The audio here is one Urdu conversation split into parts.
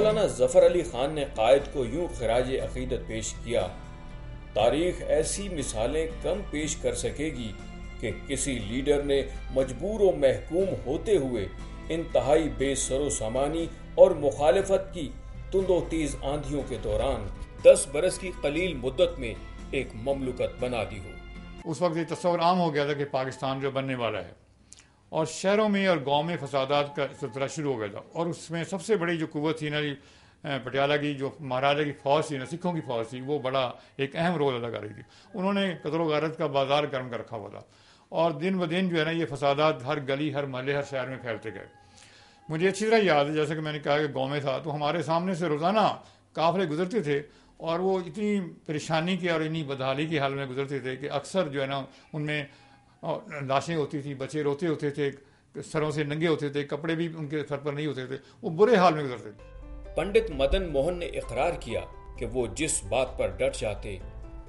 مولانا ظفر علی خان نے قائد کو یوں خراج عقیدت پیش کیا: تاریخ ایسی مثالیں کم پیش کر سکے گی کہ کسی لیڈر نے مجبور و محکوم ہوتے ہوئے انتہائی بے سر و سامانی اور مخالفت کی تند و تیز آندھیوں کے دوران 10 برس کی قلیل مدت میں ایک مملکت بنا دی ہو۔ اس وقت یہ تصور عام ہو گیا تھا کہ پاکستان جو بننے والا ہے، اور شہروں میں اور گاؤں میں فسادات کا سلسلہ شروع ہو گیا تھا، اور اس میں سب سے بڑی جو قوت تھی نا پٹیالہ کی جو مہاراجہ کی فوج تھی نا، سکھوں کی فوج تھی، وہ بڑا ایک اہم رول ادا کر رہی تھی۔ انہوں نے قتل و غارت کا بازار گرم کر رکھا ہوا تھا، اور دن بہ دن جو ہے نا یہ فسادات ہر گلی، ہر محلے، ہر شہر میں پھیلتے گئے۔ مجھے اچھی طرح یاد ہے، جیسے کہ میں نے کہا کہ گاؤں میں تھا تو ہمارے سامنے سے روزانہ قافلے گزرتے تھے، اور وہ اتنی پریشانی کے اور اتنی بدحالی کے حال میں گزرتے تھے کہ اکثر جو ہے نا ان میں لاشیں ہوتی تھی، بچے روتے ہوتے تھے، سروں سے ننگے ہوتے تھے، کپڑے بھی ان کے سر پر نہیں ہوتے تھے، وہ برے حال میں گزرتے تھے۔ پنڈت مدن موہن نے اقرار کیا کہ وہ جس بات پر ڈٹ جاتے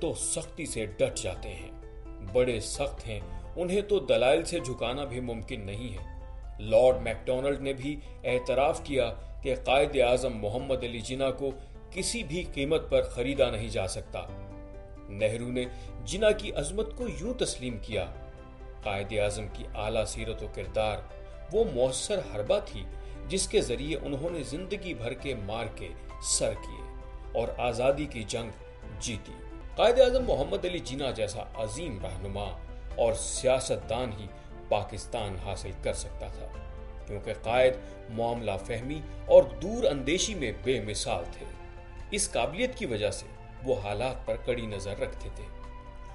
تو سختی سے ڈٹ جاتے ہیں، بڑے سخت ہیں، انہیں تو دلائل سے جھکانا بھی ممکن نہیں ہے۔ لارڈ میک ڈونلڈ نے بھی اعتراف کیا کہ قائد اعظم محمد علی جناح کو کسی بھی قیمت پر خریدا نہیں جا سکتا۔ نہرو نے جناح کی عظمت کو یوں تسلیم کیا: قائد اعظم کی اعلیٰ سیرت و کردار وہ مؤثر حربہ تھی جس کے ذریعے انہوں نے زندگی بھر کے مار کے سر کیے اور آزادی کی جنگ جیتی۔ قائد اعظم محمد علی جناح جیسا عظیم رہنما اور سیاست دان ہی پاکستان حاصل کر سکتا تھا، کیونکہ قائد معاملہ فہمی اور دور اندیشی میں بے مثال تھے۔ اس قابلیت کی وجہ سے وہ حالات پر کڑی نظر رکھتے تھے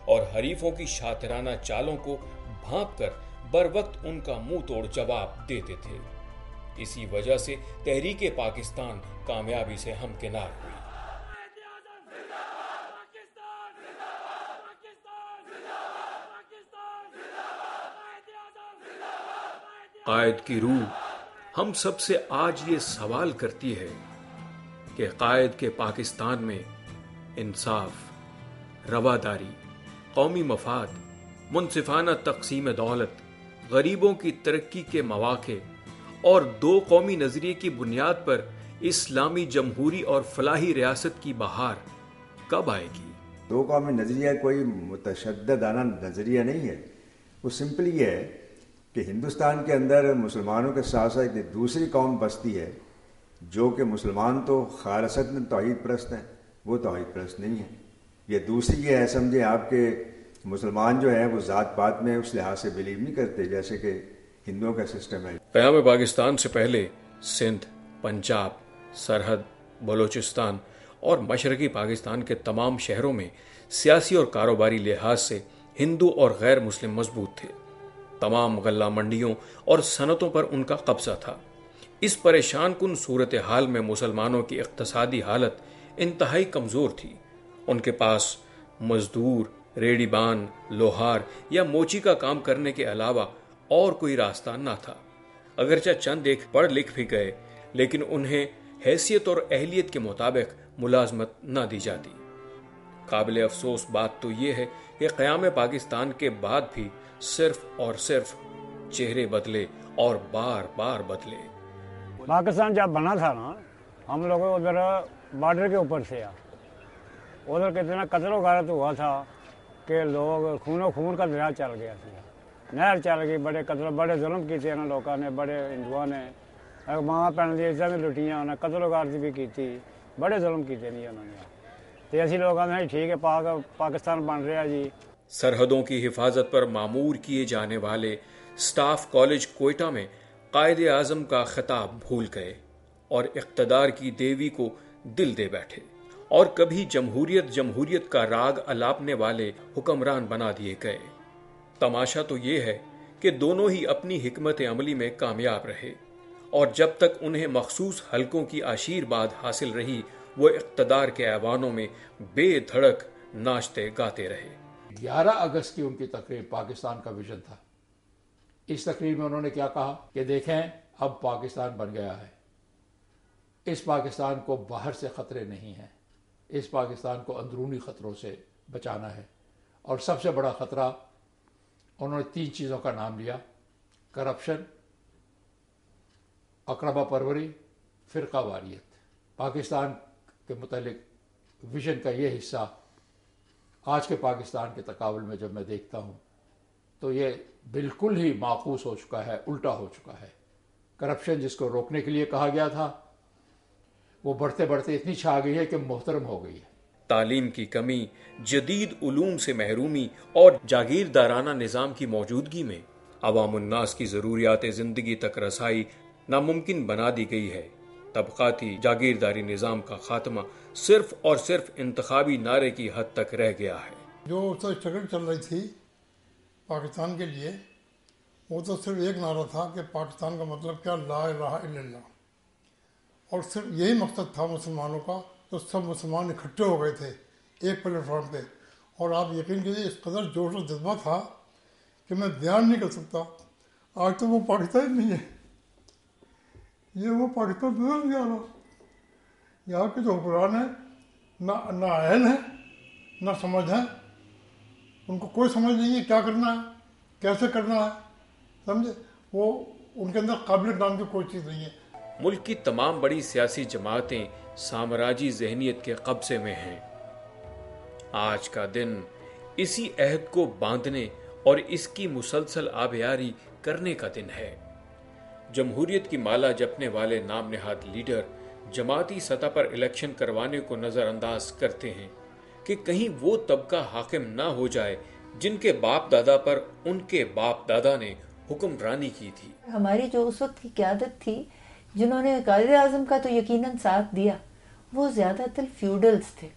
اور حریفوں کی شاطرانہ چالوں کو بھانپ کر بر وقت ان کا منہ توڑ جواب دیتے تھے۔ اسی وجہ سے تحریک پاکستان کامیابی سے ہمکنار ہوئی۔ قائد کی روح ہم سب سے آج یہ سوال کرتی ہے کہ قائد کے پاکستان میں انصاف، رواداری، قومی مفاد، منصفانہ تقسیم دولت، غریبوں کی ترقی کے مواقع اور دو قومی نظریے کی بنیاد پر اسلامی جمہوری اور فلاحی ریاست کی بہار کب آئے گی؟ دو قومی نظریہ کوئی متشددانہ نظریہ نہیں ہے، وہ سمپلی یہ ہے کہ ہندوستان کے اندر مسلمانوں کے ساتھ ساتھ ایک دوسری قوم بستی ہے جو کہ مسلمان تو خالصتاً توحید پرست ہیں، وہ توحید پرست نہیں ہے۔ یہ دوسری یہ ہے، سمجھیں آپ کے مسلمان جو ہیں وہ ذات پات میں اس لحاظ سے بلیو نہیں کرتے جیسے کہ ہندوؤں کا سسٹم ہے۔ قیام پاکستان سے پہلے سندھ، پنجاب، سرحد، بلوچستان اور مشرقی پاکستان کے تمام شہروں میں سیاسی اور کاروباری لحاظ سے ہندو اور غیر مسلم مضبوط تھے۔ تمام غلہ منڈیوں اور صنعتوں پر ان کا قبضہ تھا۔ اس پریشان کن صورتحال میں مسلمانوں کی اقتصادی حالت انتہائی کمزور تھی۔ ان کے پاس مزدور، ریڑی بان، لوہار یا موچی کا کام کرنے کے علاوہ اور کوئی راستہ نہ تھا۔ اگرچہ چند ایک پڑھ لکھ بھی گئے لیکن انہیں حیثیت اور اہلیت کے مطابق ملازمت نہ دی جاتی۔ قابل افسوس بات تو یہ ہے کہ قیام پاکستان کے بعد بھی صرف اور صرف چہرے بدلے اور بار بار بدلے۔ پاکستان جب بنا تھا نا، ہم لوگ ادھر بارڈر کے اوپر سے ادھر کتنا قتل و غارت ہوا تھا کہ لوگ خون و خون کا دریا چل گیا تھا، نہر چل گئی، بڑے قتل بڑے ظلم کیتے انہوں لوگوں نے، بڑے ہندوؤں نے ماں بہن کی عزت بھی لٹیاں، انہیں قتل و غارت بھی کی، بڑے ظلم کیتے نہیں انہوں نے۔ تو اسی لوگ آتے ہیں ٹھیک ہے پاکستان بن رہا جی۔ سرحدوں کی حفاظت پر معمور کیے جانے والے سٹاف کالج کوئٹہ میں قائد اعظم کا خطاب بھول گئے اور اقتدار کی دیوی کو دل دے بیٹھے، اور کبھی جمہوریت کا راگ الاپنے والے حکمران بنا دیے گئے۔ تماشا تو یہ ہے کہ دونوں ہی اپنی حکمت عملی میں کامیاب رہے، اور جب تک انہیں مخصوص حلقوں کی آشیرواد حاصل رہی وہ اقتدار کے ایوانوں میں بے دھڑک ناچتے گاتے رہے۔ 11 اگست کی ان کی تقریر پاکستان کا ویژن تھا۔ اس تقریر میں انہوں نے کیا کہا کہ دیکھیں اب پاکستان بن گیا ہے، اس پاکستان کو باہر سے خطرے نہیں ہیں، اس پاکستان کو اندرونی خطروں سے بچانا ہے، اور سب سے بڑا خطرہ انہوں نے 3 چیزوں کا نام لیا: کرپشن، اقربا پروری، فرقہ واریت۔ پاکستان کے متعلق ویژن کا یہ حصہ آج کے پاکستان کے تقابل میں جب میں دیکھتا ہوں تو یہ بالکل ہی معکوس ہو چکا ہے، الٹا ہو چکا ہے۔ کرپشن جس کو روکنے کے لیے کہا گیا تھا وہ بڑھتے بڑھتے اتنی چھا گئی ہے کہ محترم ہو گئی ہے۔ تعلیم کی کمی، جدید علوم سے محرومی اور جاگیردارانہ نظام کی موجودگی میں عوام الناس کی ضروریات زندگی تک رسائی ناممکن بنا دی گئی ہے۔ طبقاتی جاگیرداری نظام کا خاتمہ صرف اور صرف انتخابی نعرے کی حد تک رہ گیا ہے۔ جو اسٹرگل چل رہی تھی پاکستان کے لیے، وہ تو صرف ایک نعرہ تھا کہ پاکستان کا مطلب کیا، لا الہ الا اللہ، اور صرف یہی مقصد تھا مسلمانوں کا، تو سب مسلمان اکٹھے ہو گئے تھے ایک پلیٹ فارم پہ، اور آپ یقین کیجیے اس قدر جوش و جذبہ تھا کہ میں بیان نہیں کر سکتا۔ آج تو وہ پاکستان نہیں ہے، یہ وہ پاکستان نظر نہیں آ رہا۔ یہاں کے جو حکمران ہیں نہ اہل ہیں نہ سمجھ ہے، ان کو کوئی سمجھ نہیں ہے کیا کرنا ہے، کیسے کرنا ہے، سمجھے؟ وہ ان کے اندر قابلیت نام کی کوئی چیز نہیں ہے۔ ملک کی تمام بڑی سیاسی جماعتیں سامراجی ذہنیت کے قبضے میں ہیں۔ آج کا دن اسی عہد کو باندھنے اور اس کی مسلسل آبیاری کرنے کا دن ہے۔ جمہوریت کی مالا جپنے والے نام نہاد لیڈر جماعتی سطح پر الیکشن کروانے کو نظر انداز کرتے ہیں کہ کہیں وہ طبقہ حاکم نہ ہو جائے جن کے باپ دادا پر ان کے باپ دادا نے حکمرانی کی تھی۔ ہماری جو اس وقت کی قیادت تھی، جنہوں نے قائد اعظم کا تو یقیناً ساتھ دیا، وہ زیادہ تر فیوڈلز تھے،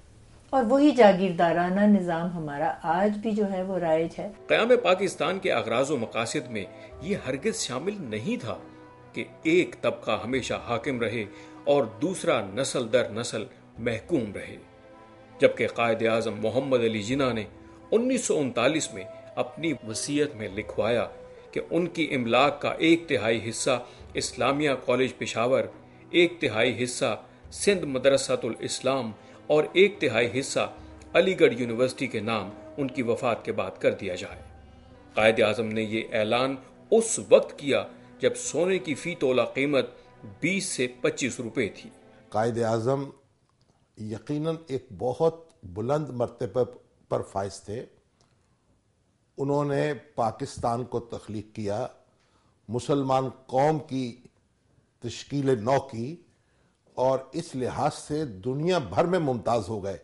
اور وہی جاگیردارانہ نظام ہمارا آج بھی جو ہے وہ رائج ہے۔ قیام پاکستان کے اغراض و مقاصد میں یہ ہرگز شامل نہیں تھا کہ ایک طبقہ ہمیشہ حاکم رہے اور دوسرا نسل در نسل محکوم رہے، جبکہ قائد اعظم محمد علی جناح نے 1939 میں اپنی وصیت میں لکھوایا کہ ان کی املاک کا 1/3 حصہ اسلامیہ کالج پشاور، 1/3 حصہ سندھ مدرسۃ الاسلام اور 1/3 حصہ علی گڑھ یونیورسٹی کے نام ان کی وفات کے بعد کر دیا جائے۔ قائد اعظم نے یہ اعلان اس وقت کیا جب سونے کی فی تولہ قیمت 20 سے 25 روپے تھی۔ قائد اعظم یقیناً ایک بہت بلند مرتبہ پر فائز تھے۔ انہوں نے پاکستان کو تخلیق کیا، مسلمان قوم کی تشکیل نو کی، اور اس لحاظ سے دنیا بھر میں ممتاز ہو گئے۔